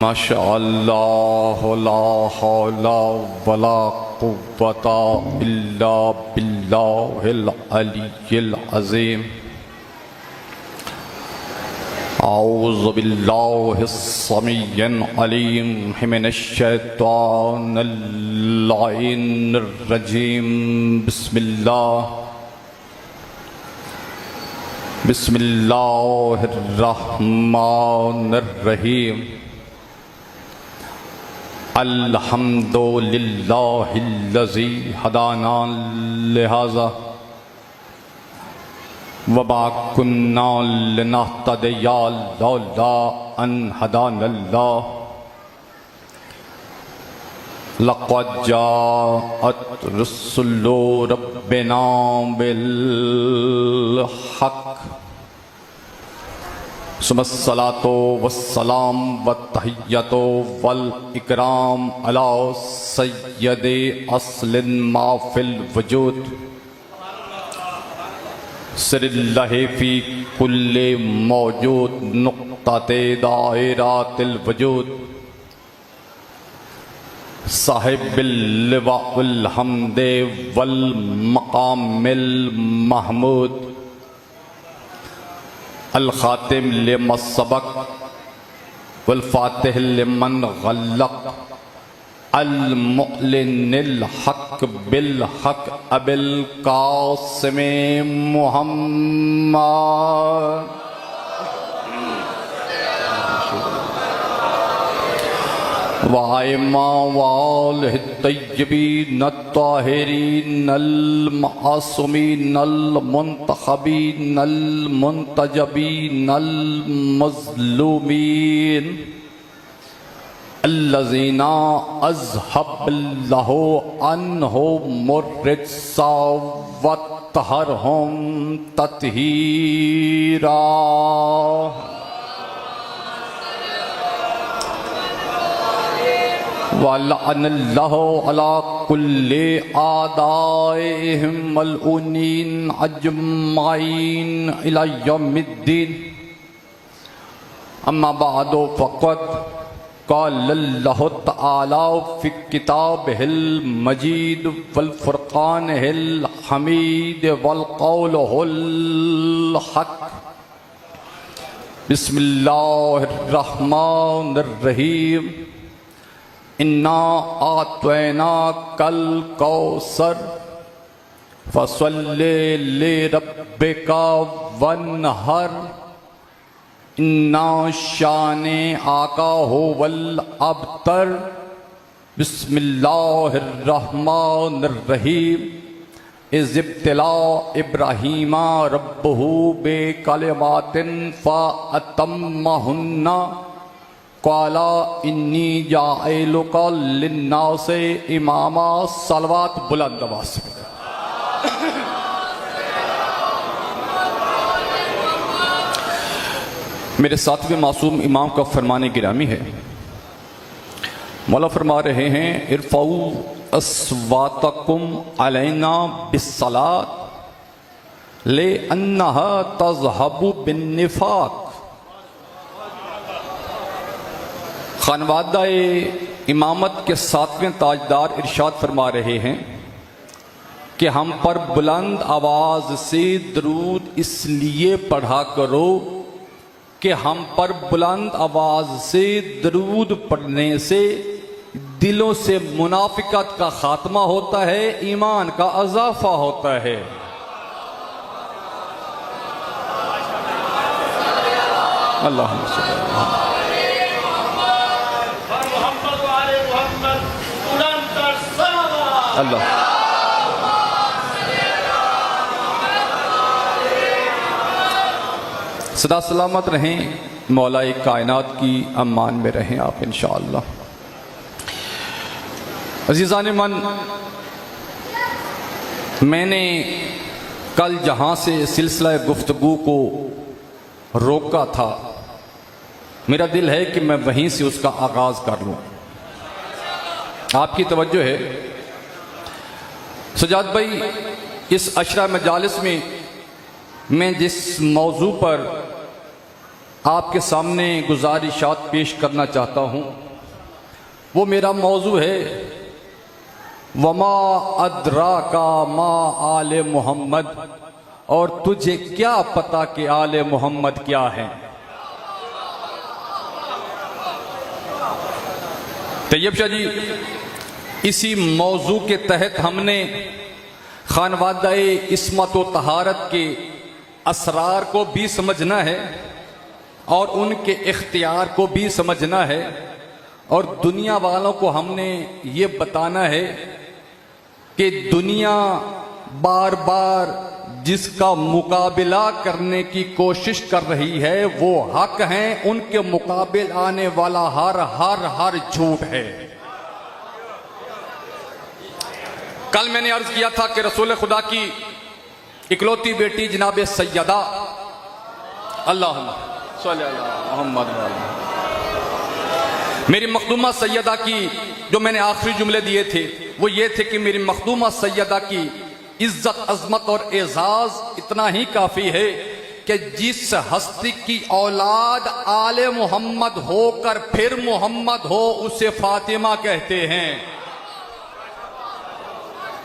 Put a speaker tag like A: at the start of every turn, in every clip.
A: माशाअल्लाह ला हौला वला कुव्वता इल्ला बिल्लाहिल अलिय्यिल अज़ीम। औज़ु बिल्लाहिस समीइल अलीम मिनश शैतानिर लाइनिर रजीम। बिस्मिल्लाहिर रहमानिर रहीम। अल्हम्दुलिल्लाहिल्लज़ी हदाना लिहाज़ा वमा कुन्ना लिनहतदिया लौला अन हदानल्लाह। लक़द जाअत रुसुलु रब्बिना बिल हक़ सुमस्सलातो वस्सलाम वत्तहिय्यतो वल इकराम अला सय्यदे अस्लिन मा फिल वजूद सिरिल्लाहि फी कुल्ले मौजूद नुक़्ताते दायरातिल वजूद साहिबिल लिवाउल हम्दे वल मक़ामिल महमूद अल ख़ातिम लिमा सबक़ वल फ़ातिह लिमन ग़ल्लक़ अल मुअलिनिल हक़ बिल हक़ अबिल क़ासिम मुहम्मद वाइमा वालिहि तय्यबीन ताहिरीन अल मासूमीन अल मुंतखबीन अल मुंतजबीन अल मज़लूमीन अल्लज़ीना अज़हबल्लाहु अन्हुम रिज्सा वत्तहरहुम तत्हीरा। वलअनल्लाहु अला कुल्ली आदाइहिम मलऊनीन अजमाइन इला यौमिद्दीन। अम्मा बअदु फ़क़द क़ालल्लाहु तआला फ़ी किताबिहिल मजीद वल फ़ुरक़ानिहिल हमीद वल क़ौलिहिल हक़। बिस्मिल्लाहिर रहमानिर रहीम। इन्ना आतैना कल कौसर फसल्ले लिरब्बिका वन्हर इन्ना शाने आका हुवल अबतर। बिस्मिल्लाहिर रहमानिर रहीम। इज़ इब्तिला इब्राहीमा रब्बुहु बिकलिमातिन फ़अतम्महुन्ना क़ाला इन्नी जाइलुका लिन्नासि इमामा। सलवात बुलंद आवाज़ से। मेरे सातवें मासूम इमाम का फरमाने गिरामी है। मौला फरमा रहे हैं इरफ़ाऊ अस्वातकुम अलैना बिस्सलात ले अन्नहा तज़हबु बिन्निफ़ाक़। खानवादा इमामत के सातवें ताजदार इरशाद फरमा रहे हैं कि हम पर बुलंद आवाज़ से दरूद इसलिए पढ़ा करो कि हम पर बुलंद आवाज़ से दरूद पढ़ने से दिलों से मुनाफिकत का खात्मा होता है, ईमान का अज़ाफ़ा होता है। अल्लाहुम्मा सल्ली अला अल्लाह। सदा सलामत रहें, मौला कायनात की अम्मान में रहें आप इंशाअल्लाह। अज़ीज़ान मन, मैंने कल जहाँ से सिलसिला गुफ्तगू को रोका था, मेरा दिल है कि मैं वहीं से उसका आगाज़ कर लूँ। आपकी तवज्जो है सजाद भाई, इस अशरा मजालिस में मैं जिस मौजू पर आपके सामने गुजारिशात पेश करना चाहता हूँ। वो मेरा मौजू है वमा अदरा का मा आले मोहम्मद, और तुझे क्या पता कि आले मोहम्मद क्या है। तैयब शाह जी, इसी मौजू के तहत हमने खानवादा इस्मत व तहारत के असरार को भी समझना है और उनके इख्तियार को भी समझना है, और दुनिया वालों को हमने ये बताना है कि दुनिया बार बार जिसका मुकाबला करने की कोशिश कर रही है वो हक हैं, उनके मुकाबले आने वाला हर झूठ है। कल मैंने अर्ज किया था कि रसूल खुदा की इकलौती बेटी जनाब सैयदा अल्लाहुम्मा सल्ली अला मुहम्मद, मेरी मखदूमा सैयदा की जो मैंने आखिरी जुमले दिए थे वो ये थे कि मेरी मखदूमा सैयदा की इज्जत अजमत और एजाज इतना ही काफी है कि जिस हस्ती की औलाद आले मोहम्मद होकर फिर मोहम्मद हो उसे फातिमा कहते हैं।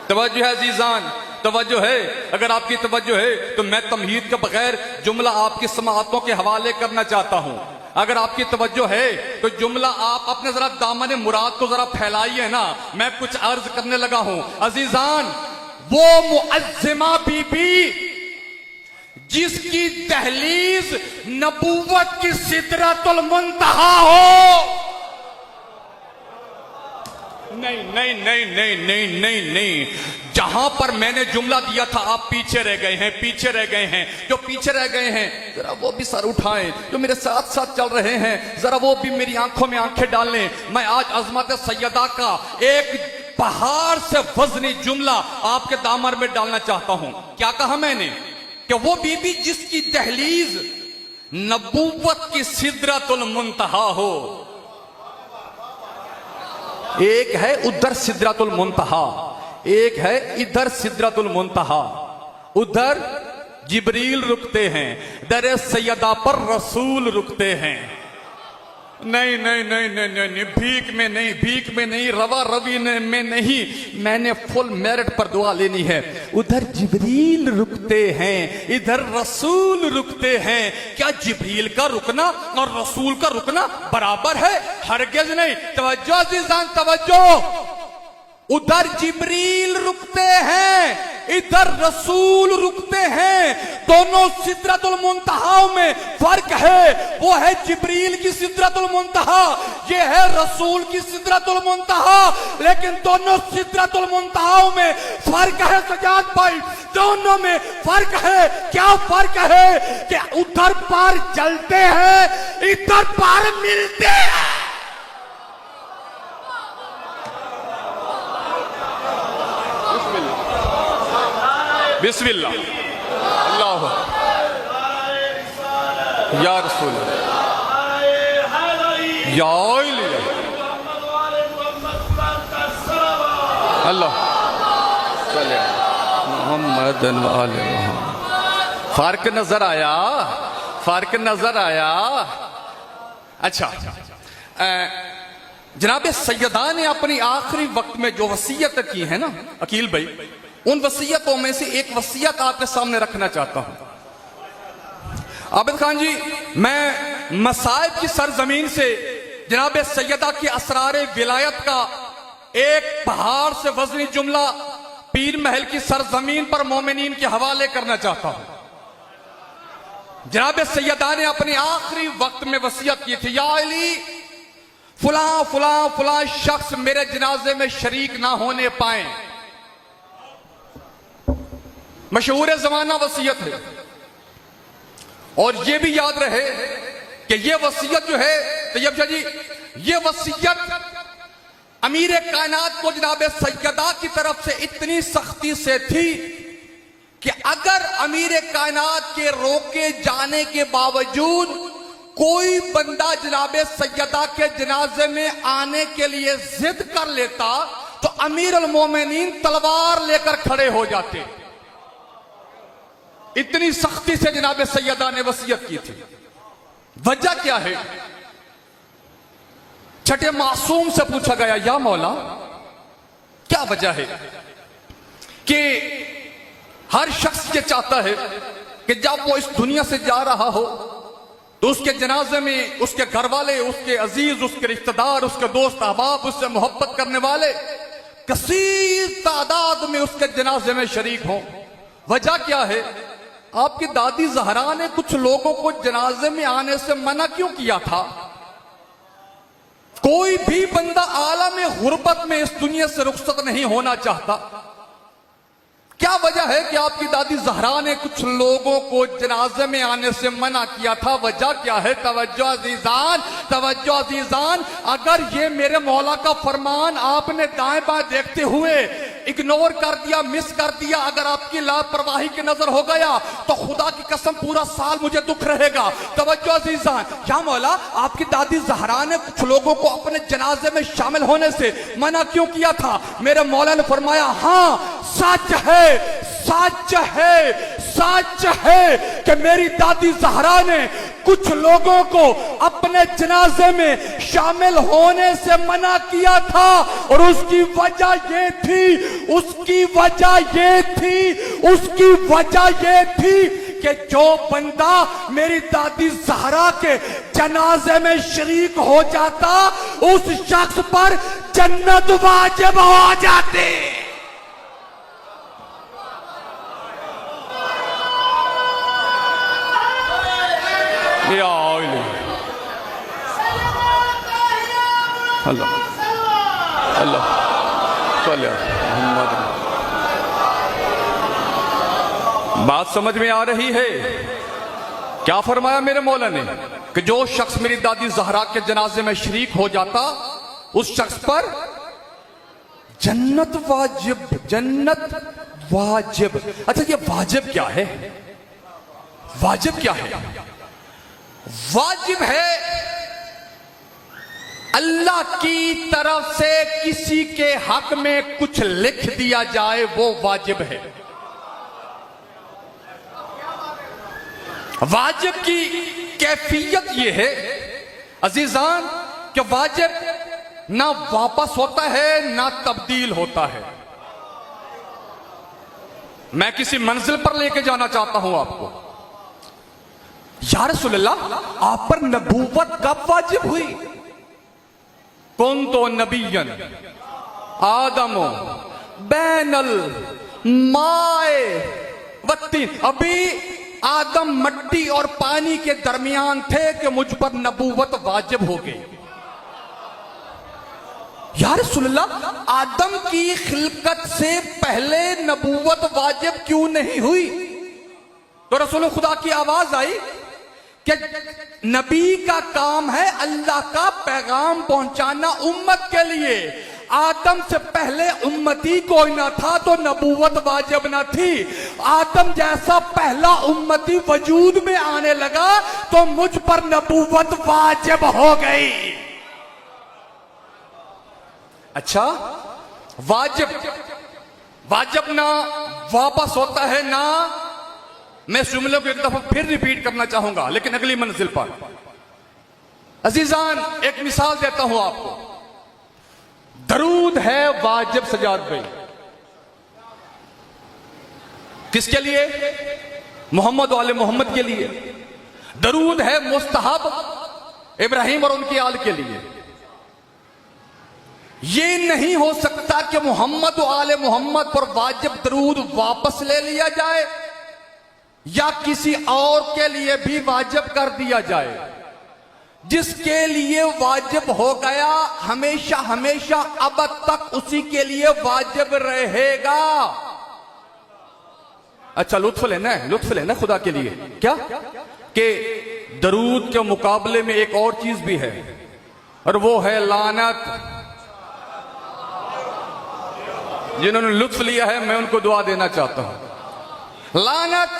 A: तवज्जो है अजीजान, तवज्जो है। अगर आपकी तवज्जो है तो मैं तमहीद के बगैर जुमला आपकी समाअतों के हवाले करना चाहता हूं। अगर आपकी तवज्जो है तो जुमला आप अपने जरा दामन मुराद को जरा फैलाइए ना। मैं कुछ अर्ज करने लगा हूं अजीजान, वो मुअज्जिमा बीबी जिसकी दहलीज नबूवत की सिदरतुल मुंतहा हो, नहीं नहीं नहीं नहीं नहीं नहीं नहीं, जहां पर मैंने जुमला दिया था आप पीछे रह गए हैं, पीछे रह गए हैं। जो पीछे रह गए हैं जरा वो भी सर उठाएं, जो मेरे साथ साथ चल रहे हैं जरा वो भी मेरी आंखों में आंखें डालें। मैं आज अजमत सैयदा का एक पहाड़ से वजनी जुमला आपके दामन में डालना चाहता हूं। क्या कहा मैंने कि वो बीबी जिसकी दहलीज नबूवत की सिदरतुल मुंतहा हो। एक है उधर सिदरतुल मुंतहा, एक है इधर सिदरतुल मुंतहा। उधर जिब्रील रुकते हैं, दर सैयदा पर रसूल रुकते हैं। नहीं नहीं नहीं नहीं नहीं, नहीं भीख में नहीं, भीख में नहीं, रवा रवी में नहीं, मैंने फुल मेरिट पर दुआ लेनी है। उधर जिब्रील रुकते हैं, इधर रसूल रुकते हैं। क्या जिब्रील का रुकना और रसूल का रुकना बराबर है? हरगिज़ नहीं। तवज्जो अज़ीज़ान, तवज्जो। उधर जिब्रील रुकते हैं, इधर रसूल रुकते हैं। दोनों सिदरतुल मुंतहा में फर्क है। वो है जिब्रील की सिदरतुल मुंतहा, ये है रसूल की सिदरतुल मुंतहा। लेकिन दोनों सिदरतुल मुंतहा में फर्क है सजाद भाई, दोनों में फर्क है। क्या फर्क है कि उधर पार जलते हैं, इधर पार मिलते हैं। बिस्मिल्लाह, अल्लाह या रसूल या अल्लाह मोहम्मद। फर्क नजर आया, फर्क नजर आया। अच्छा, जनाब सैयदा ने अपनी आखिरी वक्त में जो वसीयत की है ना अकील भाई, उन वसीयतों में से एक वसीयत आपके सामने रखना चाहता हूं। आबिद खान जी, मैं मसाइब की सरजमीन से जनाब सैयदा की असरार विलायत का एक पहाड़ से वजनी जुमला पीर महल की सरजमीन पर मोमिनीन के हवाले करना चाहता हूं। जनाब सैयदा ने अपने आखिरी वक्त में वसीयत की थी, या अली फुला फुला फुला शख्स मेरे जनाजे में शरीक ना होने पाए। मशहूर जमाना वसीयत है। और यह भी याद रहे कि यह वसीयत जो है तैयब शाह जी, यह वसीयत अमीर कायनात को जनाब सैयदा की तरफ से इतनी सख्ती से थी कि अगर अमीर कायनात के रोके जाने के बावजूद कोई बंदा जनाब सैयदा के जनाजे में आने के लिए जिद कर लेता तो अमीर अल मोमिनीन तलवार लेकर खड़े हो जाते। इतनी सख्ती से जनाब सैयदा ने वसीयत की थी। वजह क्या है? छठे मासूम से पूछा गया, या मौला क्या वजह है कि हर शख्स ये चाहता है कि जब वो इस दुनिया से जा रहा हो तो उसके जनाजे में उसके घर वाले, उसके अजीज, उसके रिश्तेदार, उसके दोस्त अहबाब, उससे मोहब्बत करने वाले कसीर तादाद में उसके जनाजे में शरीक हों। वजह क्या है? आपकी दादी ज़हरा ने कुछ लोगों को जनाजे में आने से मना क्यों किया था? कोई भी बंदा आलम गुर्बत में इस दुनिया से रुखसत नहीं होना चाहता। क्या वजह है कि आपकी दादी ज़हरा ने कुछ लोगों को जनाजे में आने से मना किया था? वजह क्या है? तवज्जो अजीजान, तवज्जो अजीजान, अगर ये मेरे मौला का फरमान आपने दाएं बाएं देखते हुए इग्नोर कर दिया, मिस कर दिया, अगर आपकी लापरवाही की नजर हो गया तो खुदा की कसम पूरा साल मुझे दुख रहेगा। तवज्जो अजीजान, क्या मौला आपकी दादी ज़हरा ने कुछ लोगों को अपने जनाजे में शामिल होने से मना क्यों किया था? मेरे मौला ने फरमाया, हाँ सच है, सच है, सच है कि मेरी दादी ज़हरा ने कुछ लोगों को अपने जनाजे में शामिल होने से मना किया था। और उसकी वजह ये थी, उसकी वजह ये थी, उसकी वजह ये थी कि जो बंदा मेरी दादी ज़हरा के जनाजे में शरीक हो जाता उस शख्स पर जन्नत वाजिब हो जाती। अल्लाह अल्लाह बात समझ में आ रही है? क्या फरमाया मेरे मौला ने कि जो शख्स मेरी दादी ज़हरा के जनाजे में शरीक हो जाता उस शख्स पर जन्नत वाजिब, जन्नत वाजिब। अच्छा ये वाजिब क्या है? वाजिब क्या है? वाजिब है अल्लाह की तरफ से किसी के हक में कुछ लिख दिया जाए, वो वाजिब है। वाजिब की कैफियत यह है अजीजान कि वाजिब ना वापस होता है ना तब्दील होता है। मैं किसी मंजिल पर लेके जाना चाहता हूं आपको। या रसूलल्लाह आप पर नबूवत कब वाजिब हुई? कौन तो नबीयन आदमो बैनल माए वत्ती, अभी आदम मट्टी और पानी के दरमियान थे कि मुझ पर नबूवत वाजिब हो गई। या रसूलल्लाह आदम की खिलकत से पहले नबूवत वाजिब क्यों नहीं हुई? तो रसूल खुदा की आवाज आई कि नबी का काम है अल्लाह का पैगाम पहुंचाना उम्मत के लिए। आदम से पहले उम्मती कोई ना था तो नबूवत वाजिब ना थी। आदम जैसा पहला उम्मती वजूद में आने लगा तो मुझ पर नबूवत वाजिब हो गई। अच्छा, वाजिब वाजिब ना वापस होता है ना। मैं इस जुमले को एक दफा फिर रिपीट करना चाहूंगा लेकिन अगली मंजिल पर। अजीजान एक मिसाल देता हूं आपको। दरूद है वाजिब सजाद भाई, किसके लिए? मोहम्मद वाले मोहम्मद के लिए। दरूद है मुस्तहब इब्राहिम और उनकी आल के लिए। ये नहीं हो सकता कि मोहम्मद वाले मोहम्मद पर वाजिब दरूद वापस ले लिया जाए या किसी और के लिए भी वाजिब कर दिया जाए। जिसके लिए वाजिब हो गया हमेशा हमेशा अब तक उसी के लिए वाजिब रहेगा। अच्छा लुत्फ लेना खुदा के लिए क्या कि दरूद के मुकाबले में एक और चीज भी है और वो है लानत। जिन्होंने लुत्फ लिया है मैं उनको दुआ देना चाहता हूं। लानत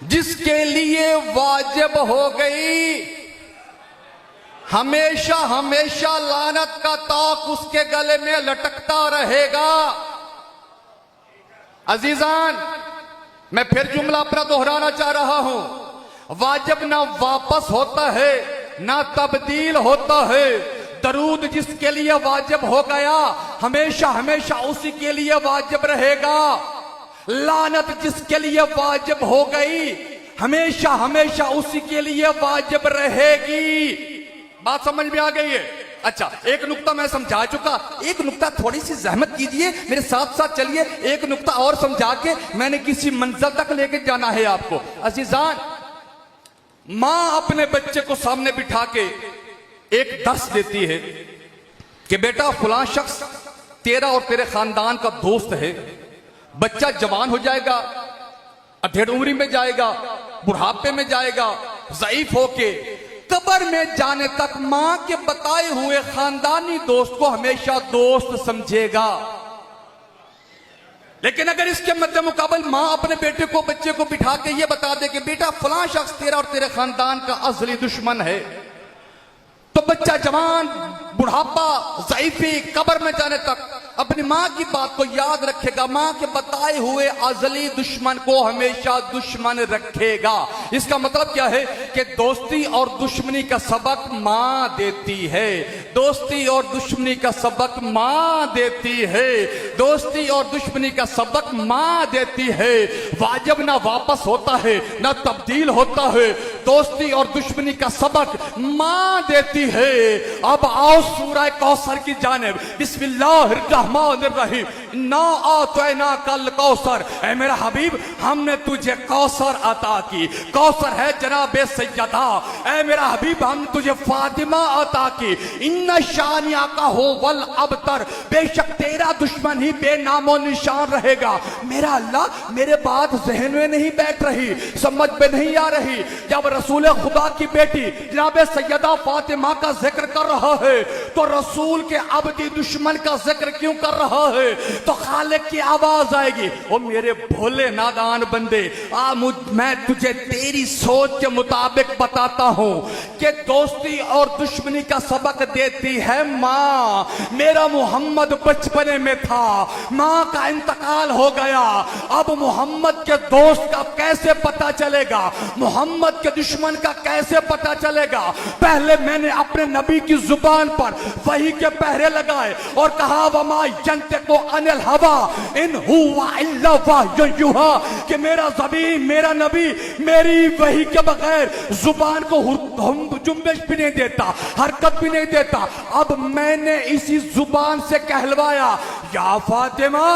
A: जिसके लिए वाजिब हो गई हमेशा हमेशा लानत का ताक उसके गले में लटकता रहेगा। अजीजान मैं फिर जुमला अपना दोहराना चाह रहा हूं। वाजिब ना वापस होता है ना तब्दील होता है। दरूद जिसके लिए वाजिब हो गया हमेशा हमेशा उसी के लिए वाजिब रहेगा। लानत जिसके लिए वाजिब हो गई हमेशा हमेशा उसी के लिए वाजिब रहेगी। बात समझ में आ गई है? अच्छा, एक नुक्ता मैं समझा चुका, एक नुक्ता थोड़ी सी जहमत कीजिए, मेरे साथ साथ चलिए, एक नुक्ता और समझा के मैंने किसी मंजिल तक लेके जाना है आपको। अजीजान, मां अपने बच्चे को सामने बिठा के एक दर्स देती है कि बेटा फलां शख्स तेरा और तेरे खानदान का दोस्त है। बच्चा जवान हो जाएगा, अधेड़ उम्री में जाएगा, बुढ़ापे में जाएगा, ज़ईफ होके कब्र में जाने तक मां के बताए हुए खानदानी दोस्त को हमेशा दोस्त समझेगा। लेकिन अगर इसके मध्य मुकाबल मां अपने बेटे को बच्चे को बिठा के ये बता दे कि बेटा फलां शख्स तेरा और तेरे खानदान का असली दुश्मन है, तो बच्चा जवान, बुढ़ापा, ज़ईफी, कब्र में जाने तक अपनी मां की बात को याद रखेगा। मां के बताए हुए अजली दुश्मन को हमेशा दुश्मन रखेगा। इसका मतलब क्या है कि दोस्ती और दुश्मनी का सबक मां देती है। दोस्ती और दुश्मनी का सबक मां देती है। दोस्ती और दुश्मनी का सबक मां देती है। वाजिब ना वापस होता है ना तब्दील होता है। दोस्ती और दुश्मनी का सबक मां देती है। अब आओ सूरह कौसर की जानिब। बिस्मिल्लाहिर्रहमानिर्रहीम। ना आतैना कल कौसर। ऐ मेरा हबीब, हमने तुझे कौसर अता की। कौसर है जनाबे सैयदा। ऐ मेरा हबीब, हम तुझे फातिमा अता की। इन्ना शानिया का हो वल अबतर। बेशक तेरा दुश्मन ही बेनामो निशान रहेगा। मेरा अल्लाह, मेरे बात जहन में नहीं बैठ रही, समझ में नहीं आ रही। जब रसूल खुदा की बेटी जनाबे सैयदा फातिमा का जिक्र कर रहा है तो रसूल के अबदी दुश्मन का जिक्र क्यों कर रहा है? तो खालिक की आवाज आएगी, ओ मेरे भोले नादान बंदे, मैं तुझे तेरी सोच के मुताबिक बताता हूं कि दोस्ती और दुश्मनी का सबक देती है मां। मेरा मोहम्मद बचपने में था, मां का इंतकाल हो गया। अब मोहम्मद के दोस्त का कैसे पता चलेगा? मोहम्मद के दुश्मन का कैसे पता चलेगा? पहले मैंने अपने नबी की जुबान पर वही के पहरे लगाए और कहा वमा यंतिकु अनिल हवा इन हुवा इल्ला वह्युहा, कि मेरा ज़बी, मेरा नबी मेरी वही के बगैर जुबान को जुम्बिश भी नहीं देता, हरकत भी नहीं देता। अब मैंने इसी जुबान से कहलवाया, या फातिमा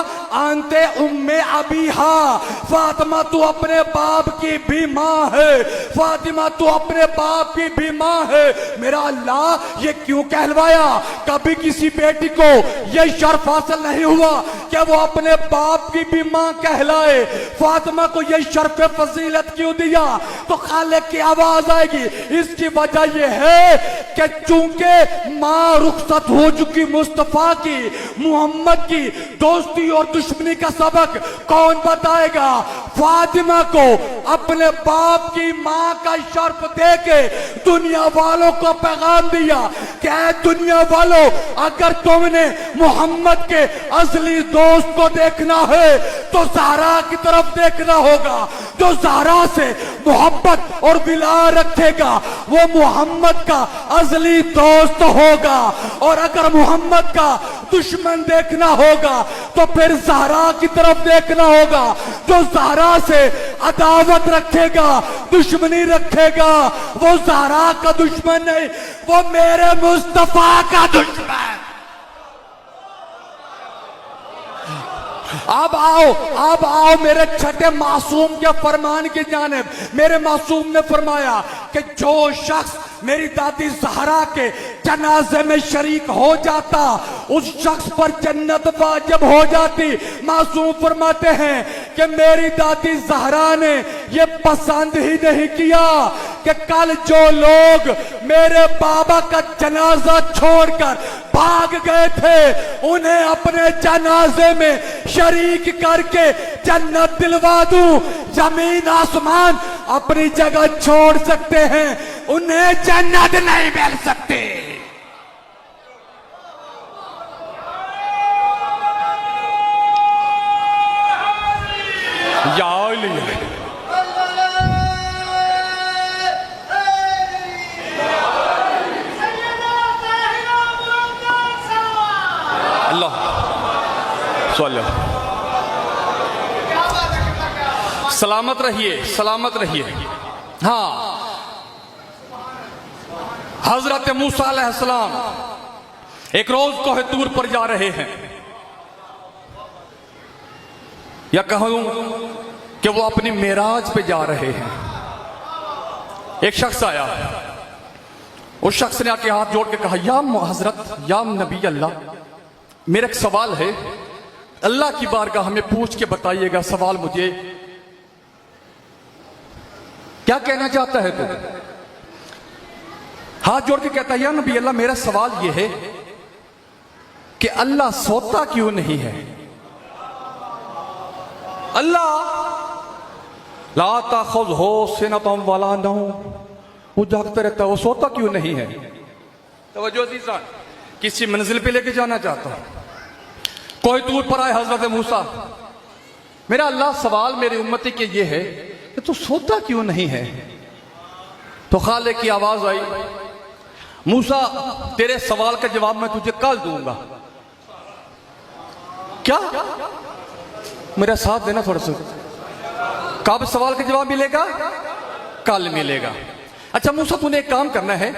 A: अंते उम्मे अबीहा, फातिमा तू अपने बाप की भी मां है। फातिमा तू अपने बाप की भी मां है। मेरा अल्लाह, ये क्यों कहलवाया? कभी किसी बेटी को यह शर्फ हासिल नहीं हुआ कि वो अपने बाप की भी मां कहलाए। फातिमा को यह शर्फ फजीलत क्यों दिया? तो खालिक की आवाज आएगी। इसकी वजह यह है कि चूंकि मां रुखसत हो चुकी मुस्तफा की, मोहम्मद की, दोस्ती और दुश्मनी का सबक कौन बताएगा? फातिमा को अपने बाप की मां का शर्फ दे के दुनिया वालों को पैगाम दिया, क्या दुनिया वालों, अगर तुमने मोहम्मद के असली दोस्त को देखना है तो ज़हरा की तरफ देखना होगा। जो ज़हरा से मोहब्बत और विला रखेगा वो मोहम्मद का असली दोस्त होगा। और अगर मोहम्मद का दुश्मन देखना होगा तो फिर ज़हरा की तरफ देखना होगा। जो ज़हरा से अदावत रखेगा, दुश्मनी रखेगा, वो ज़हरा का दुश्मन नहीं, वो मेरे मुस्तफा का दुश्मन। अब आओ मेरे छठे मासूम के फरमान की जानिब। मेरे मासूम ने फरमाया कि जो शख्स मेरी दादी ज़हरा के जनाजे में शरीक हो जाता उस शख्स पर जन्नत वाजिब हो जाती। मासूम फरमाते हैं कि मेरी दादी ज़हरा ने ये पसंद ही नहीं किया कि कल जो लोग मेरे बाबा का जनाजा छोड़कर भाग गए थे उन्हें अपने जनाजे में शरीक करके जन्नत दिलवा दूं। जमीन आसमान अपनी जगह छोड़ सकते हैं, उन्हें जन्नत नहीं मिल सकती। सलामत रहिए, सलामत रहिए। हाँ, हजरत मूसा अलैहिस्सलाम एक रोज कोहे तूर पर जा रहे हैं, या कहूं कि वो अपनी मेराज पे जा रहे हैं। एक शख्स आया, उस शख्स ने आके हाथ जोड़ के कहा, या हजरत, या नबी अल्लाह, मेरा एक सवाल है, अल्लाह की बारगाह हमें पूछ के बताइएगा। सवाल मुझे, क्या कहना चाहता है तू? हाथ जोड़ के कहता है, या नबी अल्लाह, मेरा सवाल यह है कि अल्लाह सोता क्यों नहीं है? अल्लाह ला ताखुज़हु सिनतुन वला नौम, वो जागता रहता है, वो सोता क्यों नहीं है? तवज्जो अज़ीज़ान, किसी मंजिल पे लेके जाना चाहता हूं। कोई दूर पर आए हजरत मूसा, मेरा अल्लाह सवाल मेरी उम्मती के ये है कि तू सोता क्यों नहीं है? तो खालिक की आवाज आई, मूसा तेरे सवाल का जवाब मैं तुझे कल दूंगा। क्या? मेरा साथ देना थोड़ा सा। कब सवाल का जवाब मिलेगा? कल मिलेगा। अच्छा मूसा, तूने एक काम करना है,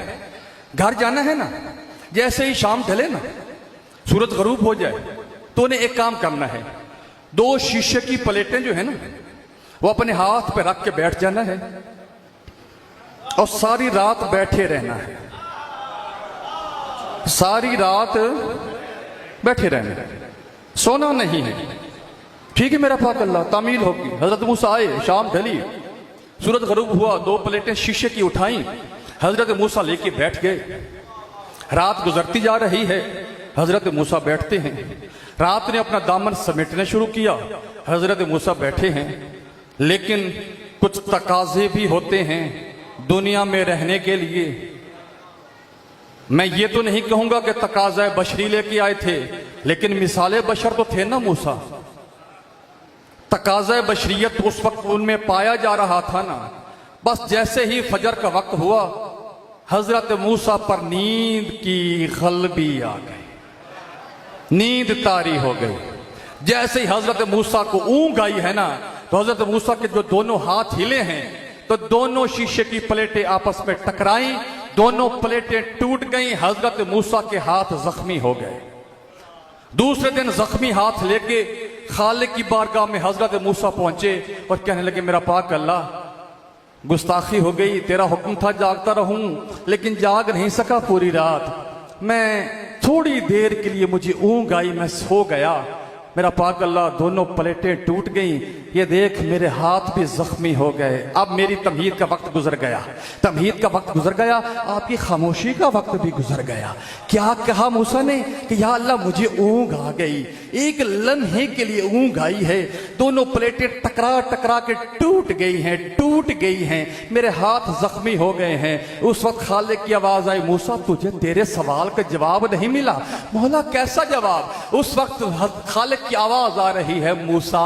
A: घर जाना है ना, जैसे ही शाम ढले ना, सूरज गरूब हो जाए, तूने एक काम करना है, 2 शीशे की प्लेटें जो है ना, वो अपने हाथ पे रख के बैठ जाना है और सारी रात बैठे रहना है। सारी रात बैठे रहना है, सोना नहीं है। ठीक है मेरा पाक अल्लाह, तामील होगी। हजरत मूसा आए, शाम ढली, सूरज गरूब हुआ, 2 प्लेटें शीशे की उठाई, हजरत मूसा लेके बैठ गए। रात गुजरती जा रही है, हजरत मूसा बैठते हैं। रात ने अपना दामन समेटना शुरू किया, हजरत मूसा बैठे हैं। लेकिन कुछ तकाजे भी होते हैं दुनिया में रहने के लिए। मैं ये तो नहीं कहूंगा कि तकाजा बशरी लेके आए थे, लेकिन मिसाले बशर तो थे ना मूसा। तकाजा बशरियत उस वक्त उनमें पाया जा रहा था ना। बस जैसे ही फजर का वक्त हुआ, हजरत मूसा पर नींद की गलबी आ गई, नींद तारी हो गई। जैसे ही हजरत मूसा को ऊँघ आई है ना, तो हजरत मूसा के जो दोनों हाथ हिले हैं, तो दोनों शीशे की प्लेटें आपस में टकराई, दोनों प्लेटें टूट गईं। हजरत मूसा के हाथ जख्मी हो गए। दूसरे दिन जख्मी हाथ लेके खालिक की बारगाह में हजरत मूसा पहुंचे और कहने लगे, मेरा पाक अल्लाह, गुस्ताखी हो गई, तेरा हुक्म था जागता रहूं, लेकिन जाग नहीं सका पूरी रात। मैं थोड़ी देर के लिए मुझे ऊँघ आई, मैं सो गया। मेरा पाक अल्लाह, दोनों प्लेटें टूट गईं, ये देख मेरे हाथ भी जख्मी हो गए। अब मेरी तमहीद का वक्त गुजर गया, तमहीद का वक्त गुजर गया, आपकी खामोशी का वक्त भी गुजर गया। क्या कहा मूसा ने कि या अल्लाह मुझे ऊँघ आ गई, एक लम्हे के लिए ऊँघ आई है, दोनों प्लेटें टकरा टकरा के टूट गई हैं, टूट गई हैं, मेरे हाथ जख्मी हो गए हैं। उस वक्त खालिक की आवाज आई, मूसा तुझे तेरे सवाल का जवाब नहीं मिला। मौला कैसा जवाब? उस वक्त खालिक की आवाज आ रही है, मूसा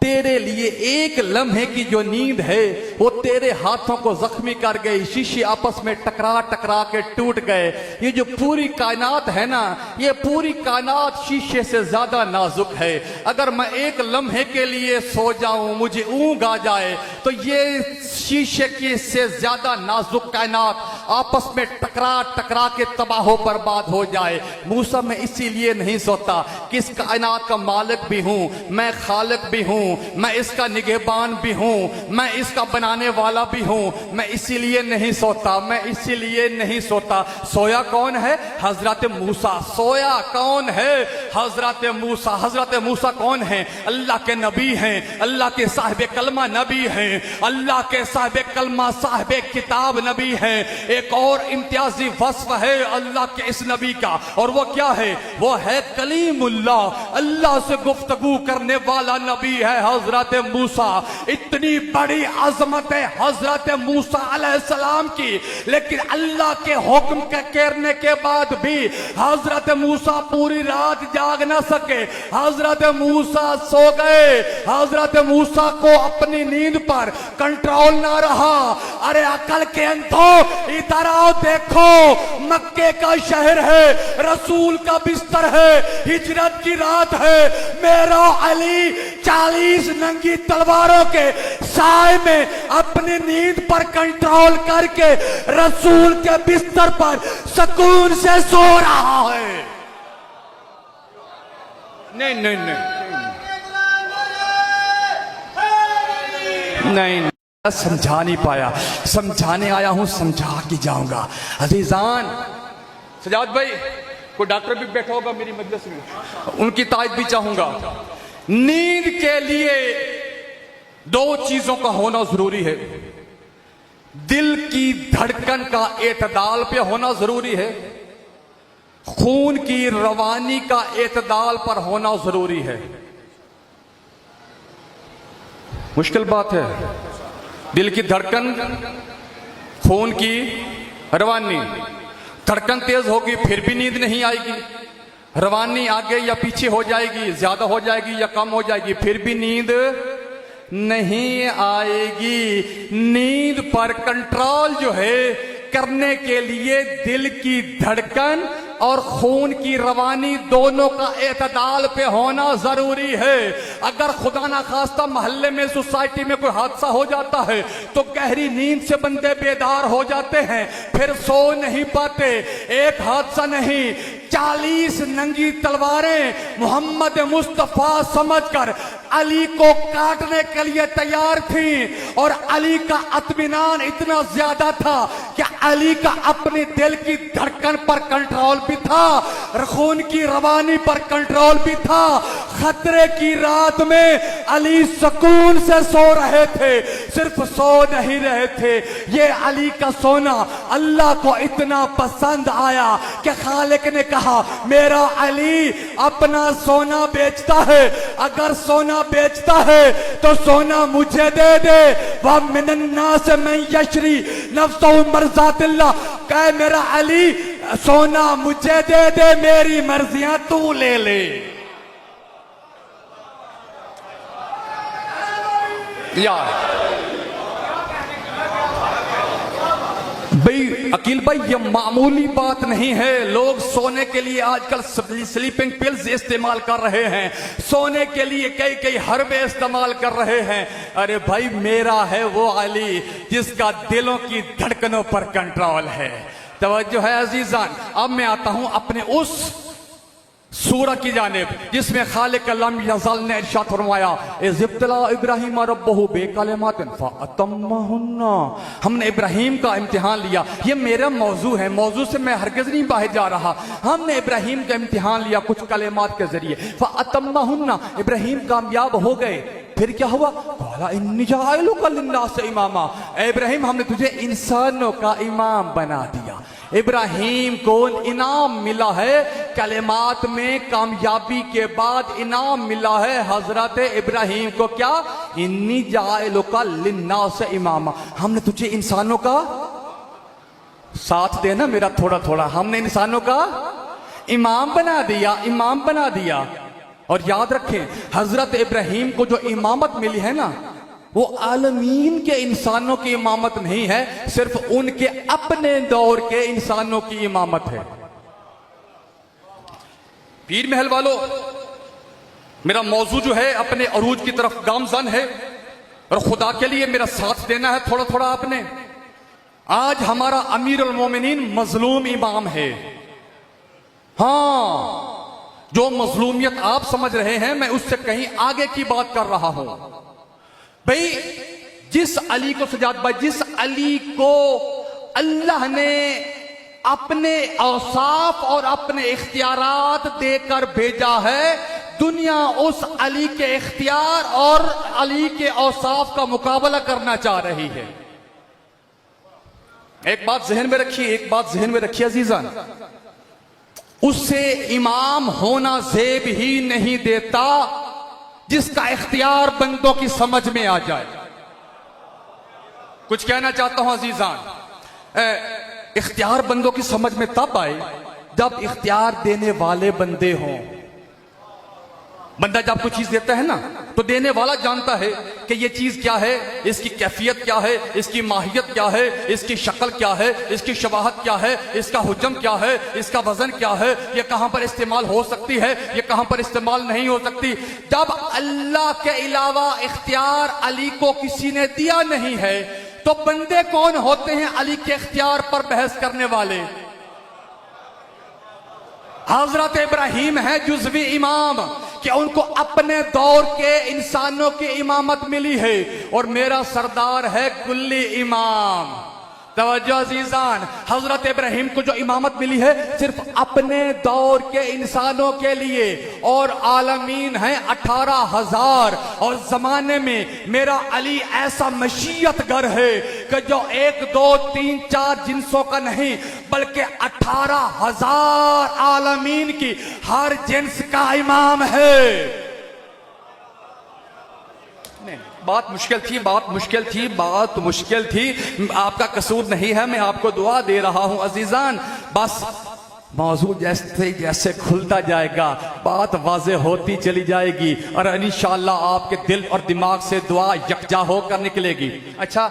A: तेरे लिए एक लम्हे की जो नींद है वो तेरे हाथों को जख्मी कर गई, शीशे आपस में टकरा टकरा के टूट गए। ये जो पूरी कायनात है ना, ये पूरी कायनात शीशे से ज्यादा नाजुक है। अगर मैं एक लम्हे के लिए सो जाऊं, मुझे ऊँघ आ जाए, तो ये शीशे की से ज्यादा नाजुक कायनात आपस में टकरा टकरा के तबाह बर्बाद हो जाए। मूसा मैं इसीलिए नहीं सोता कि इस कायनात का मालिक भी हूं, मैं खालिक भी हूं, मैं इसका निगहबान भी हूं, मैं इसका बनाने वाला भी हूं। मैं इसीलिए नहीं सोता, मैं इसीलिए नहीं सोता। सोया कौन है? हजरत मूसा। सोया कौन है? हजरत मूसा। हजरत मूसा कौन है? अल्लाह के नबी हैं, अल्लाह के साहिब कलमा नबी हैं, अल्लाह के साहिब कलमा साहिब किताब नबी हैं। एक और इम्तियाजी वस्फ है अल्लाह के इस नबी का, और वो क्या है? वो है कलीमुल्लाह, अल्लाह से गुफ्तगू करने वाला नबी है हजरत मूसा। इतने कितनी बड़ी अजमत है हजरत मूसा अलैहिस्सलाम की, लेकिन अल्लाह के हुक्म के करने के बाद भी हजरत मूसा पूरी रात जाग न सके। हजरत मूसा सो गए। हजरत मूसा को अपनी नींद पर कंट्रोल ना रहा। अरे अकल के अंधों, इधर आओ, देखो मक्के का शहर है, रसूल का बिस्तर है, हिजरत की रात है। मेरा अली 40 नंगी तलवारों के साए में अपनी नींद पर कंट्रोल करके रसूल के बिस्तर पर सुकून से सो रहा है। नहीं नहीं नहीं, समझा नहीं पाया, समझाने आया हूं, समझा के जाऊंगा। अजीजान, सजाद भाई, कोई डॉक्टर भी बैठा होगा मेरी मजलिस में, उनकी तायद भी चाहूंगा। नींद के लिए 2 चीजों का होना जरूरी है। दिल की धड़कन का एतदाल पे होना जरूरी है, खून की रवानी का एतदाल पर होना जरूरी है। मुश्किल बात है। दिल की धड़कन, खून की रवानी। धड़कन तेज होगी फिर भी नींद नहीं आएगी, रवानी आगे या पीछे हो जाएगी, ज्यादा हो जाएगी या कम हो जाएगी, फिर भी नींद नहीं आएगी। नींद पर कंट्रोल जो है करने के लिए दिल की धड़कन और खून की रवानी दोनों का एतदाल पे होना जरूरी है। अगर खुदा ना खास्ता मोहल्ले में, सोसाइटी में कोई हादसा हो जाता है तो गहरी नींद से बंदे बेदार हो जाते हैं, फिर सो नहीं पाते। एक हादसा नहीं, 40 नंगी तलवारें मोहम्मद मुस्तफा समझकर अली को काटने के लिए तैयार थी, और अली का इत्मीनान इतना ज्यादा था कि अली का अपने दिल की धड़कन पर कंट्रोल भी था, खून की रवानी पर कंट्रोल भी था। खतरे की रात में अली सुकून से सो रहे थे, सिर्फ सो नहीं रहे थे। ये अली का सोना अल्लाह को इतना पसंद आया कि खालिक ने कहा, मेरा अली अपना सोना बेचता है, अगर सोना बेचता है तो सोना मुझे दे दे। वह मिनन्ना से मैं यशरी नफ्सो मर्जातिल्लाह, कह मेरा अली सोना मुझे दे दे, मेरी मर्जियां तू ले ले। यार भाई, अकील भाई, ये मामूली बात नहीं है। लोग सोने के लिए आजकल स्लीपिंग पिल्स इस्तेमाल कर रहे हैं, सोने के लिए कई कई हर्बे इस्तेमाल कर रहे हैं। अरे भाई, मेरा है वो अली जिसका दिलों की धड़कनों पर कंट्रोल है। तवज्जो है अजीजान। अब मैं आता हूं अपने उस सूरह की जानिब जिसमें खालिक लम यज़ल ने इरशाद फरमाया, इज़्तिला इब्राहीम रब्बहु बिकलिमातिन फअतम्महुन्ना। हमने इब्राहीम का इम्तिहान लिया। ये मेरा मौजू है, मौजू से मैं हरगिज़ नहीं बाहर जा रहा। हमने इब्राहीम का इम्तिहान लिया कुछ कलिमात के जरिए, फअतम्महुन्ना, इब्राहीम कामयाब हो गए। फिर क्या हुआ? क़ाला इन्नी जाइलुका लिन्नासि इमामा, इब्राहीम हमने तुझे इंसानों का इमाम बना दिया। इब्राहीम को इनाम मिला है, कलिमात में कामयाबी के बाद इनाम मिला है हजरत इब्राहीम को। क्या? इन्नी जाइलुका लिन्नासि इमामा, हमने तुझे इंसानों का, साथ देना मेरा थोड़ा थोड़ा, हमने इंसानों का इमाम बना दिया, इमाम बना दिया। और याद रखें, हजरत इब्राहीम को जो इमामत मिली है ना, वो आलमीन के इंसानों की इमामत नहीं है, सिर्फ उनके अपने दौर के इंसानों की इमामत है। पीर महल वालों, मेरा मौजू जो है अपने अरूज की तरफ गामजन है, और खुदा के लिए मेरा साथ देना है थोड़ा थोड़ा आपने। आज हमारा अमीर उल मोमिनीन मजलूम इमाम है। हाँ, जो मजलूमियत आप समझ रहे हैं, मैं उससे कहीं आगे की बात कर रहा हूं। भाई, जिस अली को, सजाद भाई, जिस अली को अल्लाह ने अपने औसाफ और अपने इख्तियारात देकर भेजा है, दुनिया उस अली के इख्तियार और अली के औसाफ का मुकाबला करना चाह रही है। एक बात जहन में रखिए, एक बात जहन में रखिए अजीजान, उससे इमाम होना जेब ही नहीं देता जिसका इख्तियार बंदों की समझ में आ जाए। कुछ कहना चाहता हूं अजीजान, इख्तियार बंदों की समझ में तब आए जब इख्तियार देने वाले बंदे हों। बंदा जब कोई चीज देता है ना, तो देने वाला जानता है कि ये चीज क्या है, इसकी कैफियत क्या है, इसकी माहियत क्या है, इसकी शक्ल क्या है, इसकी शबाहत क्या है, इसका हुजम क्या है, इसका वजन क्या है, ये कहां पर इस्तेमाल हो सकती है, ये कहां पर इस्तेमाल नहीं हो सकती। जब अल्लाह के अलावा इख्तियार अली को किसी ने दिया नहीं है, तो बंदे कौन होते हैं अली के इख्तियार पर बहस करने वाले? हजरत इब्राहिम है जुज़वी इमाम, कि उनको अपने दौर के इंसानों की इमामत मिली है, और मेरा सरदार है कुल्ली इमाम। तवज्जो अजीजान, हजरत इब्राहिम को जो इमामत मिली है सिर्फ अपने दौर के इंसानों के लिए, और आलमीन है 18,000। और जमाने में मेरा अली ऐसा मशीयतगर है कि जो 1, 2, 3, 4 जिन्सों का नहीं, बल्कि 18,000 आलमीन की हर जिन्स का इमाम है। बात मुश्किल थी, बात मुश्किल थी, बात मुश्किल थी। आपका कसूर नहीं है, मैं आपको दुआ दे रहा हूं अजीजान। बस मौजूद जैसे जैसे खुलता जाएगा बात वाज़े होती चली जाएगी, और इंशाअल्लाह आपके दिल और दिमाग से दुआ यकजा होकर निकलेगी। अच्छा,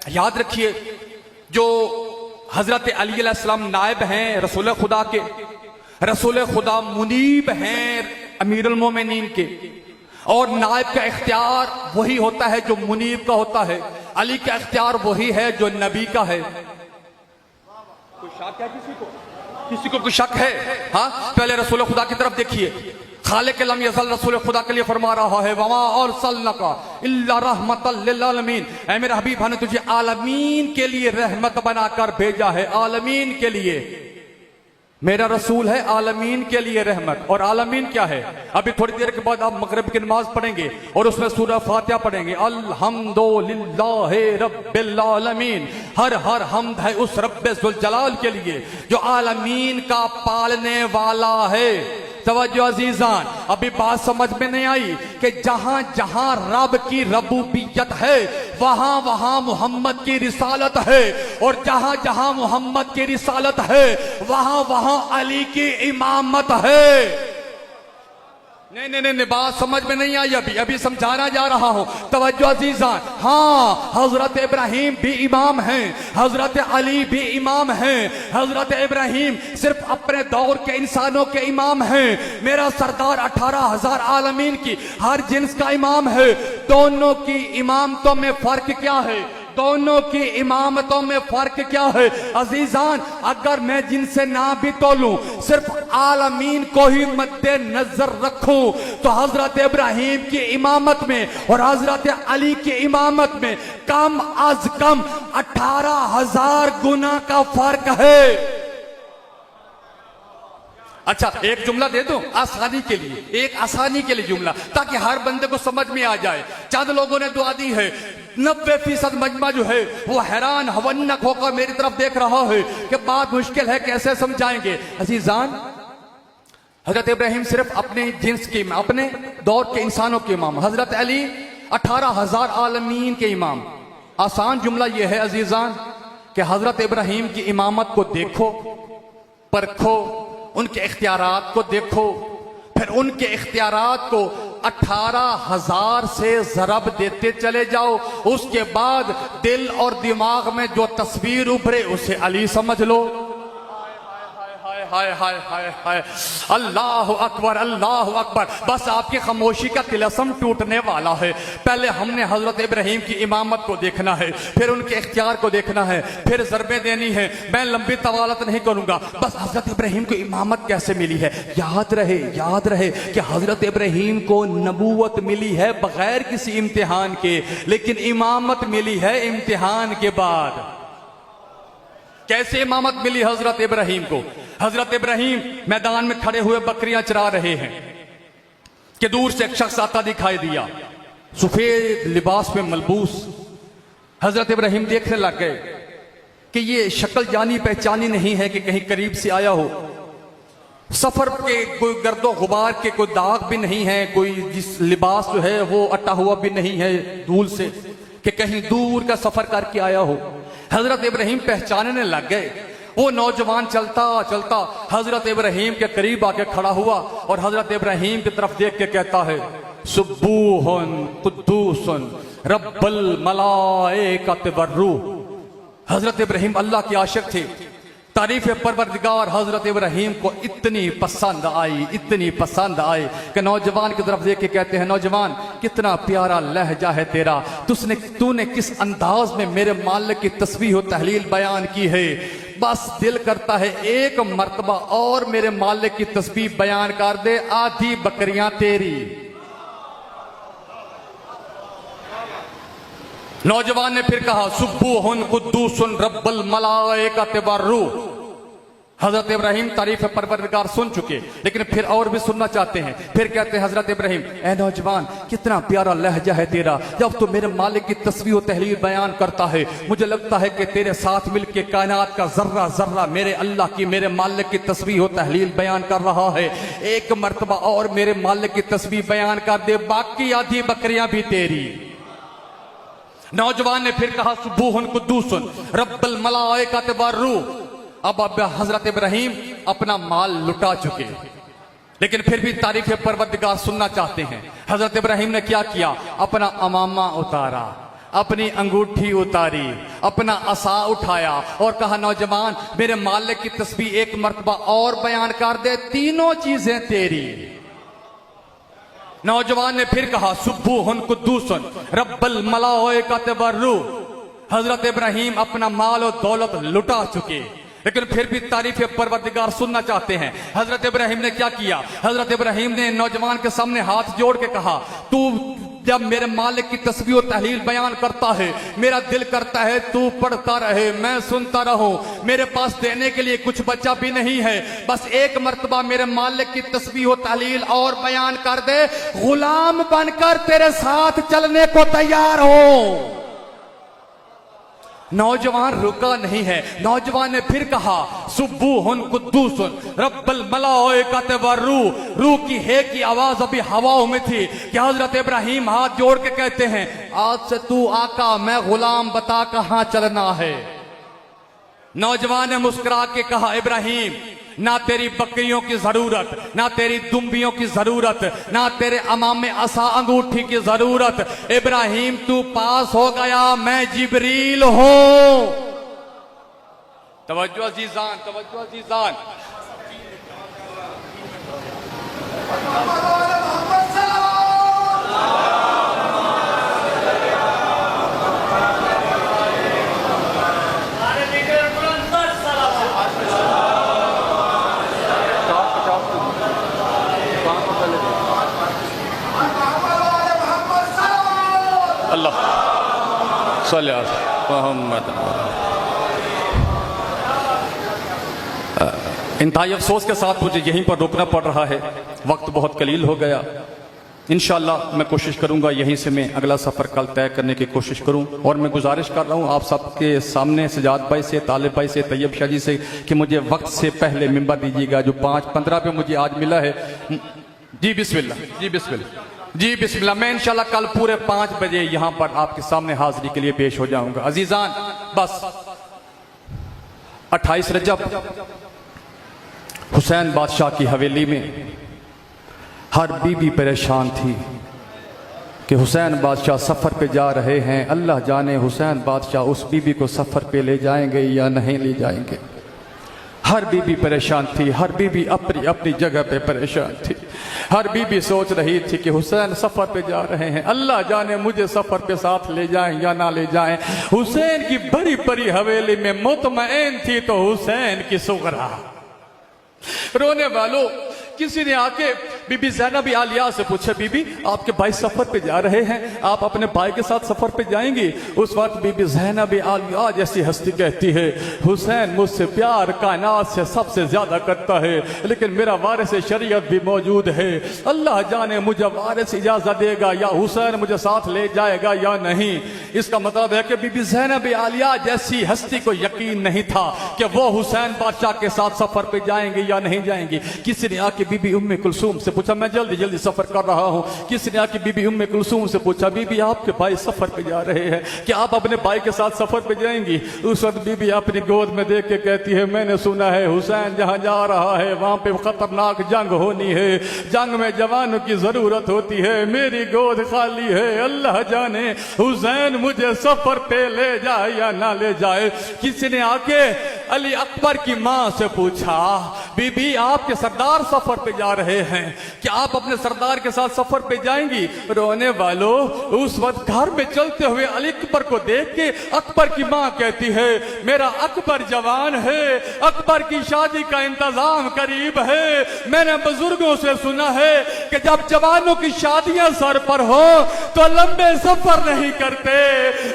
A: याद रखिए, जो हजरत अली अलैहिस्सलाम नायब हैं रसूल खुदा के, रसूल खुदा मुनीब हैं अमीरुल मोमिनीन के, और नायब का इख्तियार वही होता है जो मुनीब का होता है। अली का इख्तियार वही है जो नबी का है। कोई शक है किसी को? किसी को कोई शक है? हाँ, पहले रसूल खुदा की तरफ देखिए। खालिक लम यज़ल रसूल खुदा के लिए फरमा रहा है, वमा अरसलनाका इल्ला रहमतल लिल आलमीन, ऐ मेरे हबीब, हमने तुझे आलमीन के लिए रहमत बनाकर भेजा है। आलमीन के लिए मेरा रसूल है, आलमीन के लिए रहमत। और आलमीन क्या है? अभी थोड़ी देर के बाद आप मगरिब की नमाज पढ़ेंगे और उसमें सूरह फातिहा पढ़ेंगे। अल्हम्दुलिल्लाहि रब्बिल आलमीन, हर हर हमद है उस रब्बे जुल जलाल के लिए जो आलमीन का पालने वाला है। तवज्जो अजीजान, अभी बात समझ में नहीं आई कि जहां जहां रब की रबूबियत है वहां वहां मोहम्मद की रिसालत है, और जहां जहां मोहम्मद की रिसालत है वहां वहां अली की इमामत है। नहीं नहीं नहीं, बात समझ में नहीं आई, अभी समझाना जा रहा हूं। तवज्जो अजीजान, हाँ, हजरत इब्राहिम भी इमाम हैं, हजरत अली भी इमाम हैं। हजरत इब्राहिम सिर्फ अपने दौर के इंसानों के इमाम हैं, मेरा सरदार 18,000 आलमीन की हर जिन्स का इमाम है। दोनों की इमामतों में फर्क क्या है? दोनों की इमामतों में फर्क क्या है अजीजान? अगर मैं जिनसे ना भी तोलूं, सिर्फ आलमीन को ही मद्दे नजर रखूं, तो हजरत इब्राहिम की इमामत में और हजरत अली की इमामत में कम अज कम 18,000 गुना का फर्क है। अच्छा, एक जुमला दे दूं आसानी के लिए, एक आसानी के लिए जुमला, ताकि हर बंदे को समझ में आ जाए। चंद लोगों ने दुआ दी है, 90% मजमा जो है वो हैरान हवन्नक होकर मेरी तरफ देख रहा है कि बात मुश्किल है, कैसे समझाएंगे। अजीजान, हजरत इब्राहिम सिर्फ अपने जिन्स के, अपने दौर के इंसानों के इमाम, हजरत अली 18,000 आलमीन के इमाम। आसान जुमला यह है अजीजान कि हजरत इब्राहिम की इमामत को देखो, परखो, उनके इख्तियारात को देखो, फिर उनके इख्तियारात को 18,000 से ज़रब देते चले जाओ। उसके बाद दिल और दिमाग में जो तस्वीर उभरे उसे अली समझ लो। हाय हाय हाय हाय, अल्लाह अकबर, अल्लाह अकबर। बस आपकी खामोशी का तिलस्म टूटने वाला है। पहले हमने हजरत इब्राहिम की इमामत को देखना है, फिर उनके इख्तियार को देखना है, फिर ज़रबें देनी है। मैं लंबी तवालत नहीं करूंगा, बस हजरत इब्राहिम को इमामत कैसे मिली है याद रहे कि हजरत इब्राहिम को नबूवत मिली है बगैर किसी इम्तिहान के, लेकिन इमामत मिली है इम्तिहान के बाद। कैसे इमामत मिली हजरत इब्राहिम को? हजरत इब्राहिम मैदान में खड़े हुए बकरियां चरा रहे हैं कि दूर से एक शख्स आता दिखाई दिया, सफेद लिबास में मलबूस। हजरत इब्राहिम देखने लग गए कि ये शक्ल जानी पहचानी नहीं है, कि कहीं करीब से आया हो। सफर के कोई गर्दो गुबार के कोई दाग भी नहीं है, कोई जिस लिबास जो है वो अटा हुआ भी नहीं है धूल से। कि कहीं दूर का सफर करके आया हो। हजरत इब्राहिम पहचानने लग गए। वो नौजवान चलता चलता हजरत इब्राहिम के करीब आके खड़ा हुआ और हजरत इब्राहिम की तरफ देख के कहता है, सुब्बूहुन कुद्दूसन रब्बल मलाइकत वर्रूह। हजरत इब्राहिम अल्लाह के आशिक थे। तारीफ परवरदिगार हजरत इब्राहिम को इतनी पसंद आई, इतनी पसंद आई कि नौजवान की तरफ देख के कहते हैं, नौजवान कितना प्यारा लहजा है तेरा, तूने किस अंदाज में मेरे मालिक की तस्बीह और तहलील बयान की है। बस दिल करता है एक मर्तबा और मेरे मालिक की तस्बीह बयान कर दे, आधी बकरियां तेरी। नौजवान ने फिर कहा, सुब्बूहुन कुद्दूसन रब्बल मलाइकत वर्रूह। हजरत इब्राहिम तारीफ परवरदिगार सुन चुके, लेकिन फिर और भी सुनना चाहते हैं। फिर कहते हैं हजरत इब्राहिम, ए नौजवान कितना प्यारा लहजा है तेरा, जब तू मेरे मालिक की तस्बीह और तहलील बयान करता है मुझे लगता है कि तेरे साथ मिलके कायनात का जर्रा जर्रा मेरे अल्लाह की, मेरे मालिक की तस्बीह और तहलील बयान कर रहा है। एक मर्तबा और मेरे मालिक की तस्बीह बयान कर दे, बाकी आधी बकरियां भी तेरी। नौजवान ने फिर कहा, सुब्बूहुन कुद्दूसन रब्बल मलाइकत वर्रूह। अब हजरत इब्राहिम अपना माल लुटा चुके, लेकिन फिर भी तारीफ परवरदिगार सुनना चाहते हैं। हजरत इब्राहिम ने क्या किया, अपना अमामा उतारा, अपनी अंगूठी उतारी, अपना असा उठाया और कहा, नौजवान मेरे मालिक की तस्बीह एक मर्तबा और बयान कर दे, तीनों चीजें तेरी। नौजवान ने फिर कहा, सुब्बूहुन कुद्दूसन रब्बल मलाइकत वर्रूह। हजरत इब्राहिम अपना माल और दौलत लुटा चुके, लेकिन फिर भी तारीफ परवरदिगार सुनना चाहते हैं। हजरत इब्राहिम ने क्या किया, हजरत इब्राहिम ने नौजवान के सामने हाथ जोड़ के कहा, तू जब मेरे मालिक की तस्बीह और तहलील बयान करता है मेरा दिल करता है तू पढ़ता रहे, मैं सुनता रहूं। मेरे पास देने के लिए कुछ बचा भी नहीं है, बस एक मर्तबा मेरे मालिक की तस्बीह और तहलील और बयान कर दे, गुलाम बनकर तेरे साथ चलने को तैयार हो। नौजवान रुका नहीं है। नौजवान ने फिर कहा, सुब्बूहुन कुद्दूसन रब्बल मलाइकत वर्रूह। रूह की है की आवाज अभी हवाओं में थी कि हजरत इब्राहिम हाथ जोड़ के कहते हैं, आज से तू आका मैं गुलाम, बता कहां चलना है। नौजवान ने मुस्कुरा के कहा, इब्राहिम ना तेरी बकरियों की जरूरत, ना तेरी दुम्बियों की जरूरत, ना तेरे अमामे असा अंगूठी की जरूरत। इब्राहिम तू पास हो गया, मैं जिब्रील हूं। तवज्जो अजीजान, तवज्जो अजीजान। अल्लाह सल्लल्लाहु अलैहि वसल्लम। इंतहाई अफसोस के साथ मुझे यहीं पर रुकना पड़ रहा है, वक्त बहुत कलील हो गया। इंशाअल्लाह मैं कोशिश करूंगा यहीं से मैं अगला सफ़र कल तय करने की कोशिश करूं। और मैं गुजारिश कर रहा हूं आप सबके सामने, सजाद भाई से, तालिब भाई से, तैयब शाह जी से, कि मुझे वक्त से पहले मिंबर दीजिएगा जो 5:15 पे मुझे आज मिला है। जी बिस्मिल्लाह, जी बिस्मिल्लाह, जी बिस्मिल्लाह। मैं इंशाल्लाह कल पूरे 5 बजे यहां पर आपके सामने हाजिरी के लिए पेश हो जाऊंगा। अजीजान, बस 28 रजब हुसैन बादशाह की हवेली में हर बीबी परेशान थी कि हुसैन बादशाह सफ़र पे जा रहे हैं, अल्लाह जाने हुसैन बादशाह उस बीबी को सफ़र पे ले जाएंगे या नहीं ले जाएंगे। हर बीबी परेशान थी, हर बीबी अपनी अपनी जगह पे परेशान थी। हर बीबी सोच रही थी कि हुसैन सफ़र पे जा रहे हैं, अल्लाह जाने मुझे सफ़र पे साथ ले जाएं या ना ले जाएं। हुसैन की बड़ी बड़ी हवेली में मुतमईन थी तो हुसैन की सुगरा। रोने वालों, किसी ने आके बीबी ज़ैनब आलिया से पूछा, बीबी आपके भाई सफर पे जा रहे हैं, आप अपने भाई के साथ सफर पे जाएंगी? उस वक्त बीबी ज़ैनब आलिया जैसी हस्ती कहती है, हुसैन मुझसे प्यार कायनात से सबसे ज्यादा करता है, लेकिन मेरा वारिस शरीयत भी मौजूद है। अल्लाह जाने मुझे वारिस इजाजत देगा या हुसैन मुझे साथ ले जाएगा या नहीं। इसका मतलब है कि बीबी ज़ैनब आलिया जैसी हस्ती को यकीन नहीं था कि वो हुसैन बादशाह के साथ सफर पे जाएंगे या नहीं जाएंगे। किसी ने आके बीबी उम्मे कुलसूम से पूछा, मैं जल्दी जल्दी सफर कर रहा हूँ। किसी ने आके बीबी उम्मे कुलसूम से पूछा, बीबी आपके भाई सफर पे जा रहे हैं, क्या आप अपने भाई के साथ सफर पे जाएंगी? उस वक्त बीबी अपनी गोद में देख के कहती है, मैंने सुना है हुसैन जहाँ जा रहा है वहां पे खतरनाक जंग होनी है, जंग में जवानों की जरूरत होती है, मेरी गोद खाली है, अल्लाह जाने हुसैन मुझे सफर पे ले जाए या ना ले जाए। किसी ने आके अली अकबर की माँ से पूछा, बीबी आपके सरदार सफर पे जा रहे हैं, क्या आप अपने सरदार के साथ सफर पे जाएंगी? रोने वालों, उस वक्त घर में चलते हुए अली अकबर को देख के अकबर की माँ कहती है, मेरा अकबर जवान है, अकबर की शादी का इंतजाम करीब है। मैंने बुजुर्गों से सुना है कि जब जवानों की शादियां सर पर हो तो लंबे सफर नहीं करते,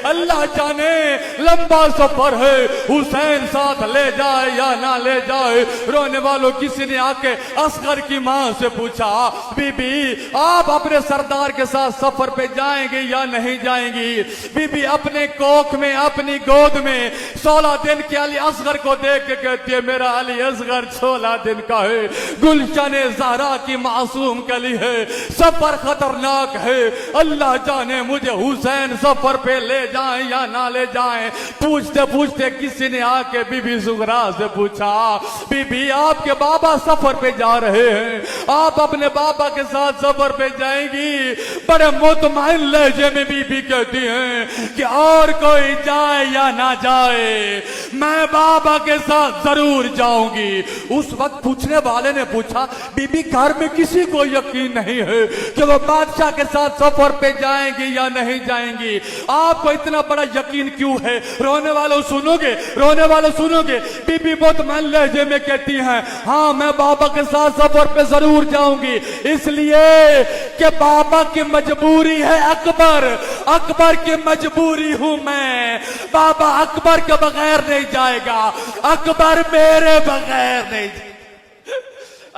A: अल्लाह जाने लंबा सफर है, हुसैन साथ ले जाए या ना ले जाए। रोने वालों, किसी ने आके असगर की माँ से पूछा, बीबी आप अपने सरदार के साथ सफर पे जाएंगे या नहीं जाएंगी? बीबी अपने कोख में अपनी गोद में 16 दिन के अली असगर को देख के कहती है, मेरा अली असगर 16 दिन का है, गुलशन ज़हरा की मासूम कली है, सफर खतरनाक है, अल्लाह जाने मुझे हुसैन सफर पे ले जाए या ना ले जाए। पूछते पूछते किसी ने आके बीबी ज़ुहरा से पूछा, बीबी आपके बाबा सफर पे जा रहे हैं, आप अपने बाबा के साथ सफर पे जाएंगी? बड़े मुतमईन लहजे में बीबी कहती हैं कि और कोई जाए या ना जाए, मैं बाबा के साथ जरूर जाऊंगी। उस वक्त पूछने वाले ने पूछा, बीबी घर में किसी को यकीन नहीं है कि वो बादशाह के साथ सफर पे जाएंगी या नहीं जाएंगी, आपको इतना बड़ा यकीन क्यों है? रोने वालों सुनोगे, रोने वालों सुनोगे। बीबी बहुत मन लहजे में कहती हैं, हाँ मैं बाबा के साथ सफर पे जरूर जाऊंगी, इसलिए कि बाबा की मजबूरी है अकबर, अकबर की मजबूरी हूं मैं, बाबा अकबर के बगैर नहीं जाएगा, अकबर मेरे बगैर नहीं।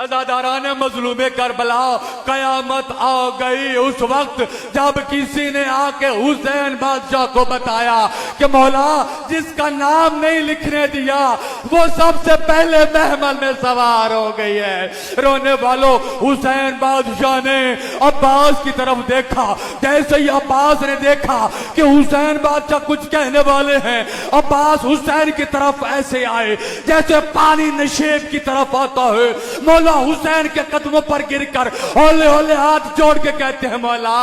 A: अज़ादारान मजलूम करबला, कयामत आ गई उस वक्त जब किसी ने आके हुसैन बादशाह को बताया कि मौला जिसका नाम नहीं लिखने दिया वो सबसे पहले महमल में सवार हो गई है। रोने वालों, हुसैन बादशाह ने अब्बास की तरफ देखा, जैसे ही अब्बास ने देखा कि हुसैन बादशाह कुछ कहने वाले हैं, अब्बास हुसैन की तरफ ऐसे आए जैसे पानी नशेब की तरफ आता है। मौला हुसैन के कदमों पर गिरकर होले होले हाथ जोड़ के कहते हैं, मौला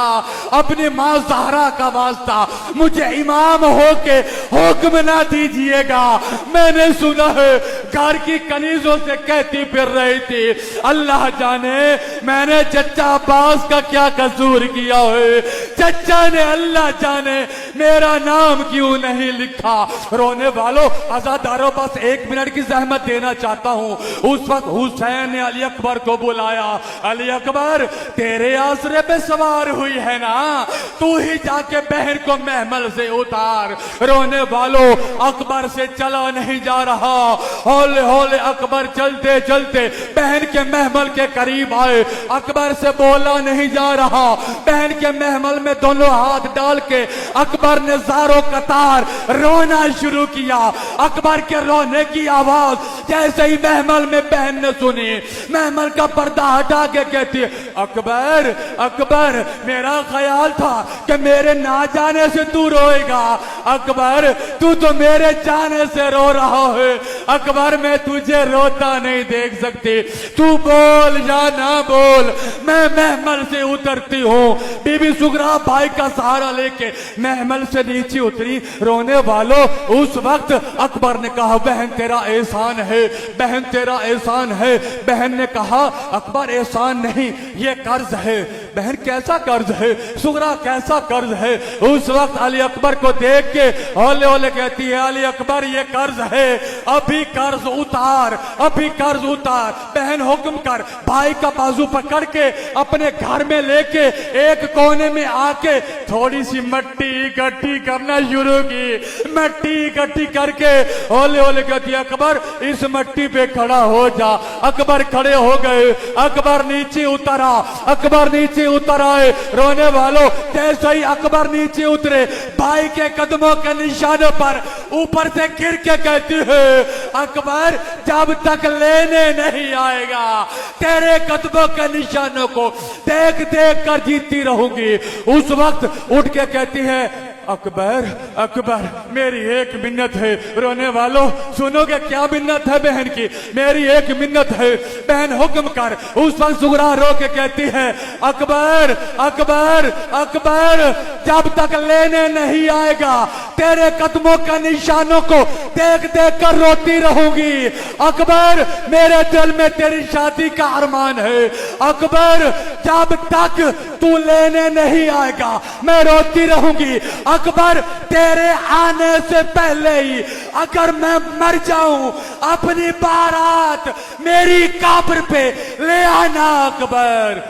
A: अपनी मां ज़हरा का वास्ता मुझे इमाम होके हुक्म ना दीजिएगा। मैंने सुना है घर की कनीजों से कहती फिर रही थी, अल्लाह जाने मैंने चचा अब्बास का क्या कसूर किया है, चचा ने अल्लाह जाने मेरा नाम क्यों नहीं लिखा। रोने वालों, आजादारों बस 1 मिनट की जहमत देना चाहता हूं। उस वक्त हुसैन ने अली अकबर को बुलाया, अली अकबर तेरे आसरे पे सवार हुई है ना, तू ही जाके बहन को महमल से उतार। रोने वालों, अकबर से चला नहीं जा रहा, हौले हौले अकबर चलते चलते बहन के महमल के करीब आए। अकबर से बोला नहीं जा रहा, बहन के महमल में दोनों हाथ डाल के अकबर ने ज़ारो कतार रोना शुरू किया। अकबर के रोने की आवाज जैसे ही महमल में बहन ने सुनी, महमल का पर्दा हटा के कहती है, अकबर अकबर मेरा ख्याल था कि मेरे ना जाने से तू रोएगा, अकबर तू तो मेरे जाने से रो रहा है, अकबर मैं तुझे रोता नहीं देख सकती, तू बोल या ना बोल, मैं महमल से उतरती हूँ। बीबी सुगरा भाई का सहारा लेके महमल से नीचे उतरी। रोने वालों, उस वक्त अकबर ने कहा, बहन तेरा एहसान है, बहन तेरा एहसान है। बहन ने कहा, अकबर एहसान नहीं ये कर्ज है। बहन कैसा कर्ज है? सुगरा कैसा कर्ज है? उस वक्त अली अकबर को देख के हौले हौले कहती है, अली अकबर ये कर्ज है, अभी कर्ज उतार, अभी कर्ज उतार। बहन हुक्म कर। भाई का बाजू पकड़ के अपने घर में लेके एक कोने में आके थोड़ी सी मट्टी
B: इकट्ठी करना शुरू की। मिट्टी इकट्ठी करके हौले हौले कहती है अकबर इस मिट्टी पे खड़ा हो जा। अकबर खड़े हो गए, अकबर नीचे उतरा, अकबर नीचे उतर आए। रोने वालों जैसे ही अकबर नीचे उतरे भाई के कदमों के निशानों पर ऊपर से गिर के कहती है अकबर जब तक लेने नहीं आएगा तेरे कदमों के निशानों को देख देख कर जीती रहूंगी। उस वक्त उठ के कहती है अकबर अकबर मेरी एक मिन्नत है। रोने वालों सुनोगे क्या मिन्नत है बहन की? मेरी एक मिन्नत है बहन हुक्म कर। उस वक्त सुगरा रो के कहती है अकबर अकबर अकबर जब तक लेने नहीं आएगा तेरे कदमों के निशानों को देख देख कर रोती रहूंगी। अकबर मेरे दिल में तेरी शादी का अरमान है। अकबर जब तक तू लेने नहीं आएगा मैं रोती रहूंगी। अकबर तेरे आने से पहले ही अगर मैं मर जाऊं अपनी बारात मेरी कब्र पे ले आना अकबर।